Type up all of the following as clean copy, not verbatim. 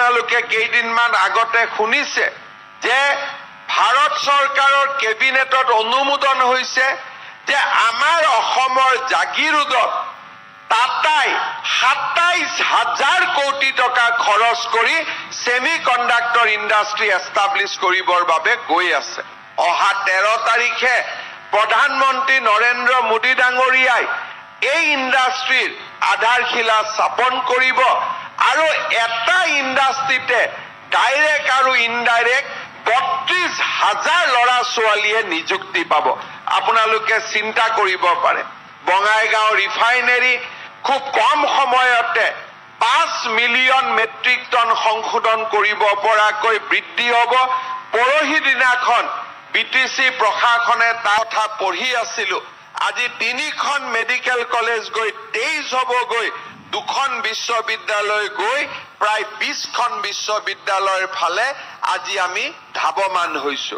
আপোনালোকে কেইদিনমান আগতে শুনিছে যে ভাৰত চৰকাৰৰ কেবিনেটত অনুমোদন হৈছে যে আমাৰ অসমৰ জাগিৰোডত টাটাই 27,000 কোটি টকা খৰচ কৰি সেমি কণ্ডাক্টৰ ইণ্ডাষ্ট্ৰী এষ্টাব্লিছ কৰিবৰ বাবে গৈ আছে। অহা 13 তাৰিখে প্ৰধানমন্ত্ৰী নৰেন্দ্ৰ মোদী ডাঙৰীয়াই এই ইণ্ডাষ্ট্ৰীৰ আধাৰশিলা স্থাপন কৰিব আৰু এটা ইণ্ডাষ্ট্ৰীতে ডাইৰেক্ট আৰু ইনডাইৰেক্ট 32,000 ল'ৰা ছোৱালীয়ে নিযুক্তি পাব। আপোনালোকে চিন্তা কৰিব পাৰে বঙাইগাঁও ৰিফাইনেৰী খুব কম সময়তে 5 মিলিয়ন মেট্ৰিক টন সংশোধন কৰিব পৰাকৈ বৃদ্ধি হ'ব। পৰহি দিনাখন বিটিচি প্ৰশাসনে তাৰ কথা পঢ়ি আছিলো। আজি 3খন মেডিকেল কলেজ গৈ 23 হ'বগৈ, 2খন বিশ্ববিদ্যালয় গৈ প্ৰায় 20খন বিশ্ববিদ্যালয়ৰ ফালে আজি আমি ধাৱমান হৈছো।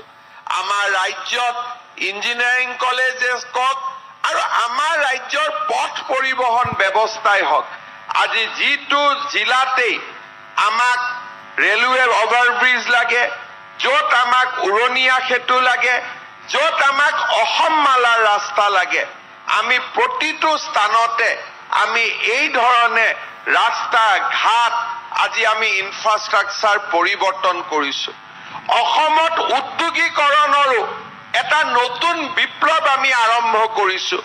আমাৰ ৰাজ্যত ইঞ্জিনিয়াৰিং কলেজেছ কওক আৰু আমাৰ ৰাজ্যৰ পথ পৰিবহণ ব্যৱস্থাই হওক, আজি যিটো জিলাতেই আমাক ৰেলৱে অভাৰব্ৰিজ লাগে, য'ত আমাক উৰণীয়া সেতু লাগে, য'ত আমাক অসম মালাৰ ৰাস্তা লাগে, আমি প্ৰতিটো স্থানতে আমি এই ধৰণে ৰাস্তা ঘাট আজি আমি ইনফ্ৰাষ্ট্ৰাকচাৰ পৰিৱৰ্তন কৰিছো। অসমত উদ্যোগীকৰণৰো এটা নতুন বিপ্লৱ আমি আৰম্ভ কৰিছো।